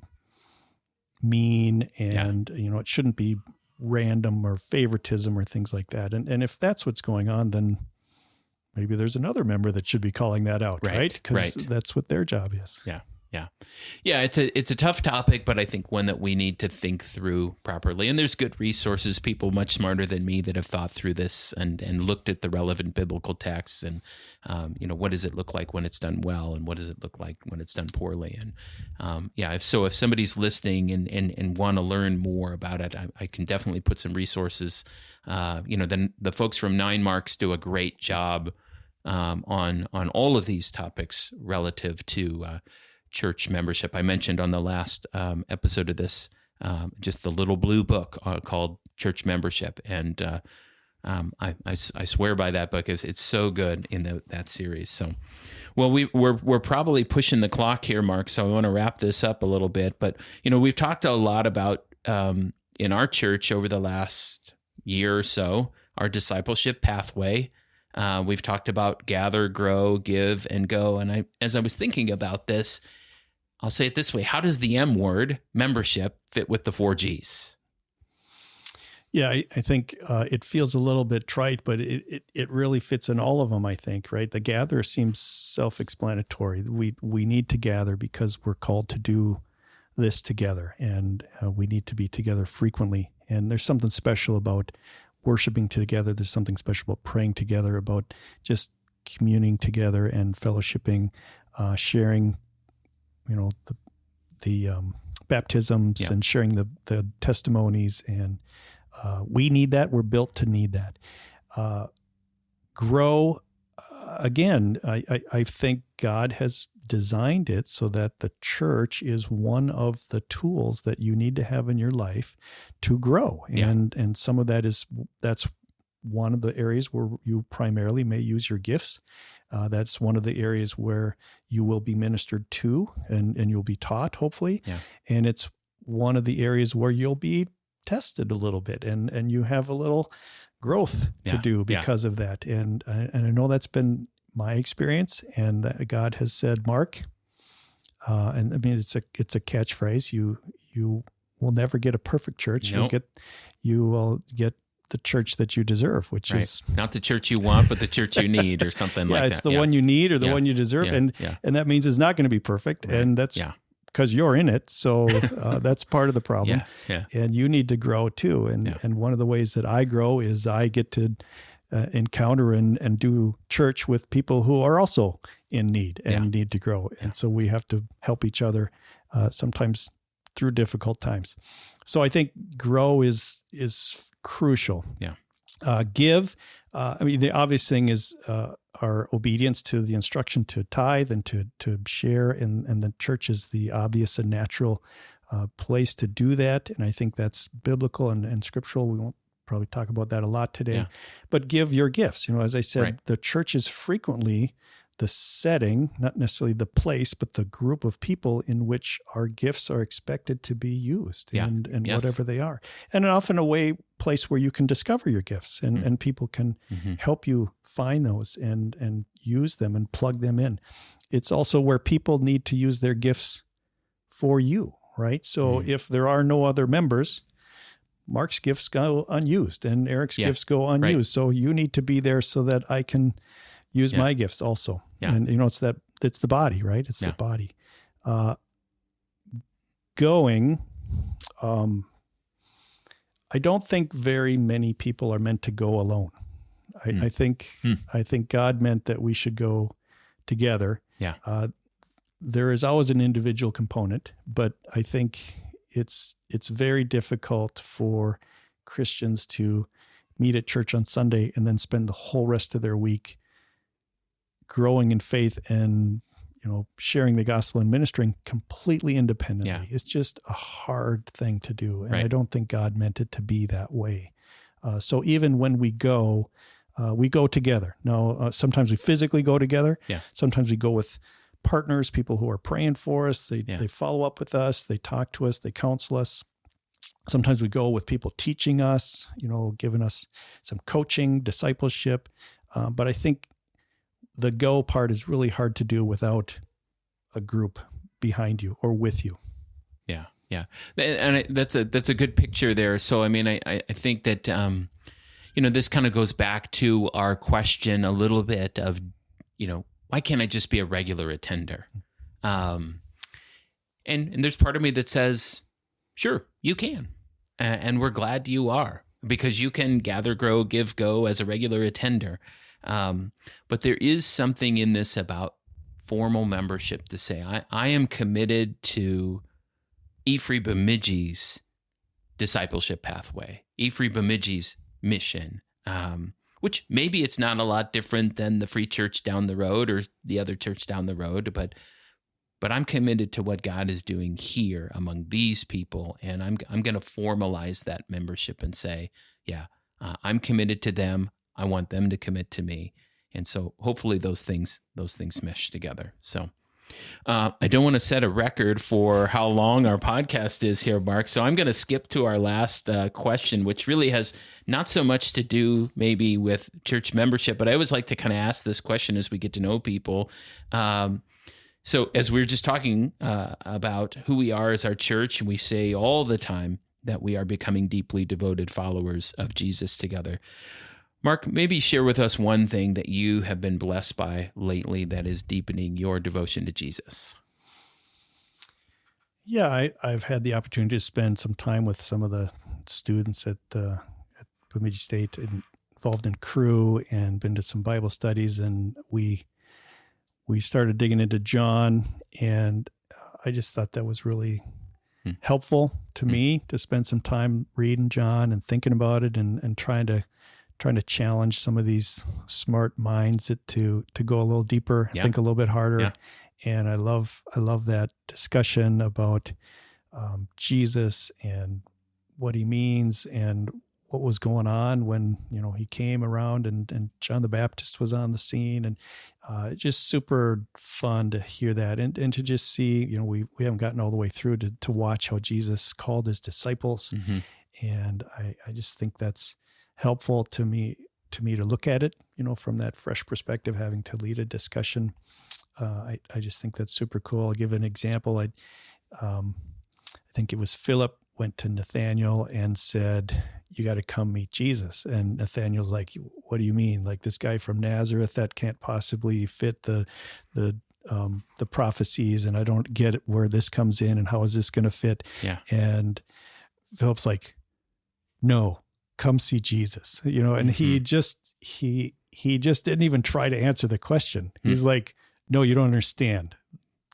mean, and it shouldn't be random or favoritism or things like that. And if that's what's going on, then maybe there's another member that should be calling that out, right? Because that's what their job is. Yeah. It's a tough topic, but I think one that we need to think through properly. And there's good resources, people much smarter than me that have thought through this and looked at the relevant biblical texts and, what does it look like when it's done well, and what does it look like when it's done poorly? And if somebody's listening and want to learn more about it, I can definitely put some resources. Then the folks from 9 Marks do a great job on all of these topics relative to church membership. I mentioned on the last episode of this just the little blue book called Church Membership, and I swear by that book. It's so good in that series. So, well, we're probably pushing the clock here, Mark. So I want to wrap this up a little bit. But we've talked a lot about in our church over the last year or so our discipleship pathway. We've talked about gather, grow, give, and go. And as I was thinking about this, I'll say it this way: how does the M word, membership, fit with the 4 Gs? Yeah, I think it feels a little bit trite, but it really fits in all of them, I think, right? The gather seems self-explanatory. We need to gather because we're called to do this together, and we need to be together frequently. And there's something special about worshiping together. There's something special about praying together, about just communing together and fellowshipping, sharing, the baptisms and sharing the testimonies. And we need that. We're built to need that. Grow, again, I think God has designed it so that the church is one of the tools that you need to have in your life to grow. And some of that's one of the areas where you primarily may use your gifts. That's one of the areas where you will be ministered to and you'll be taught, hopefully. Yeah. And it's one of the areas where you'll be tested a little bit and you have a little growth to do because of that. And I know that's been my experience, and God has said, Mark, and I mean, it's a catchphrase. You will never get a perfect church. Nope. You will get the church that you deserve, which is not the church you want, but the church you need, or something like that. It's the one you need or the one you deserve, and that means it's not going to be perfect, and that's because you're in it. So that's part of the problem. And you need to grow too. And one of the ways that I grow is I get to encounter and do church with people who are also in need and need to grow. And so we have to help each other sometimes through difficult times. So I think grow is crucial. Give. I mean, the obvious thing is our obedience to the instruction to tithe and to share, and the church is the obvious and natural place to do that. And I think that's biblical and scriptural. We won't probably talk about that a lot today, but give your gifts. As I said, the church is frequently the setting, not necessarily the place, but the group of people in which our gifts are expected to be used and whatever they are. And often a place where you can discover your gifts and people can help you find those and use them and plug them in. It's also where people need to use their gifts for you, right? So if there are no other members, Mark's gifts go unused and Eric's gifts go unused. Right. So you need to be there so that I can use my gifts also. And it's the body, right? It's the body. Going, I don't think very many people are meant to go alone. I think God meant that we should go together. There is always an individual component, but I think it's very difficult for Christians to meet at church on Sunday and then spend the whole rest of their week growing in faith and sharing the gospel and ministering completely independently. It's just a hard thing to do, and I don't think God meant it to be that way. So even when we go together. Now, sometimes we physically go together. Sometimes we go with partners, people who are praying for us. They follow up with us. They talk to us. They counsel us. Sometimes we go with people teaching us, giving us some coaching, discipleship. But I think the go part is really hard to do without a group behind you or with you. Yeah. And that's a good picture there. So, I mean, I think that, this kind of goes back to our question a little bit of, why can't I just be a regular attender? And there's part of me that says, sure, you can. And we're glad you are, because you can gather, grow, give, go as a regular attender. But there is something in this about formal membership to say, I am committed to Ifri Bemidji's discipleship pathway, Ifri Bemidji's mission, which maybe it's not a lot different than the Free Church down the road or the other church down the road, but I'm committed to what God is doing here among these people, and I'm going to formalize that membership and say, I'm committed to them. I want them to commit to me, and so hopefully those things mesh together. So I don't want to set a record for how long our podcast is here, Mark. So I'm going to skip to our last question, which really has not so much to do maybe with church membership, but I always like to kind of ask this question as we get to know people. So as we were just talking about who we are as our church, and we say all the time, that we are becoming deeply devoted followers of Jesus together. Mark, maybe share with us one thing that you have been blessed by lately that is deepening your devotion to Jesus. Yeah, I've had the opportunity to spend some time with some of the students at Bemidji State, involved in crew, and been to some Bible studies, and we started digging into John, and I just thought that was really helpful to me to spend some time reading John and thinking about it, and trying to challenge some of these smart minds to go a little deeper, think a little bit harder. Yeah. And I love that discussion about Jesus and what he means and what was going on when, he came around and John the Baptist was on the scene, and it's just super fun to hear that and to just see, we haven't gotten all the way through to watch how Jesus called his disciples. Mm-hmm. And I just think that's helpful to me to look at it, from that fresh perspective, having to lead a discussion. I just think that's super cool. I'll give an example. I think it was Philip went to Nathaniel and said, "You got to come meet Jesus." And Nathaniel's like, "What do you mean? Like this guy from Nazareth that can't possibly fit the prophecies, and I don't get it where this comes in, and how is this going to fit?" Yeah. And Philip's like, "No, come see Jesus." And mm-hmm. he just didn't even try to answer the question. He's like, "No, you don't understand.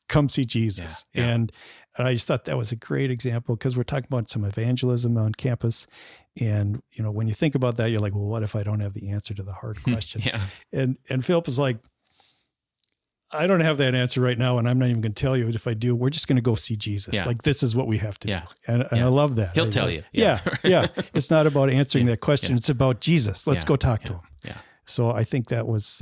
Come see Jesus." Yeah, yeah. And I just thought that was a great example, because we're talking about some evangelism on campus. And, when you think about that, you're like, well, what if I don't have the answer to the hard question? Yeah. And Philip was like, "I don't have that answer right now, and I'm not even going to tell you. If I do, we're just going to go see Jesus. Yeah. Like, this is what we have to do." And I love that. He'll tell you. Yeah. Yeah. It's not about answering that question. It's about Jesus. Let's go talk to him. Yeah. So I think that was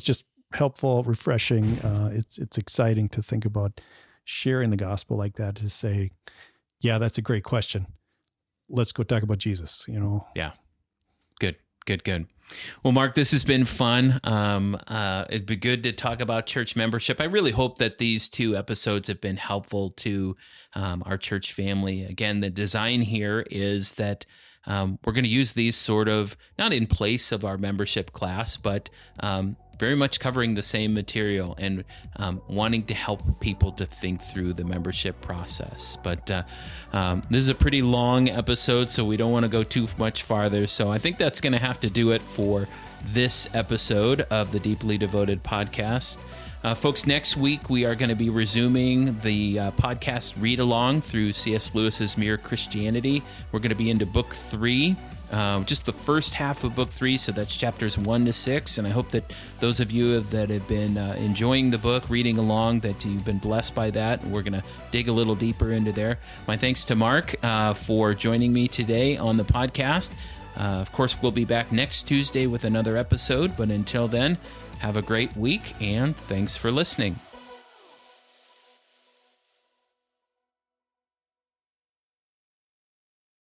just helpful, refreshing. It's exciting to think about sharing the gospel like that, to say, yeah, that's a great question. Let's go talk about Jesus, Yeah. Good. Well, Mark, this has been fun. It'd be good to talk about church membership. I really hope that these 2 episodes have been helpful to our church family. Again, the design here is that we're going to use these sort of not in place of our membership class, but very much covering the same material and wanting to help people to think through the membership process. But this is a pretty long episode, so we don't want to go too much farther. So I think that's going to have to do it for this episode of the Deeply Devoted podcast. Folks, next week we are going to be resuming the podcast read-along through C.S. Lewis's Mere Christianity. We're going to be into Book 3. Just the first half of Book 3, so that's chapters 1 to 6, and I hope that those of you that have been enjoying the book, reading along, that you've been blessed by that, and we're going to dig a little deeper into there. My thanks to Mark for joining me today on the podcast. Of course, we'll be back next Tuesday with another episode, but until then, have a great week, and thanks for listening.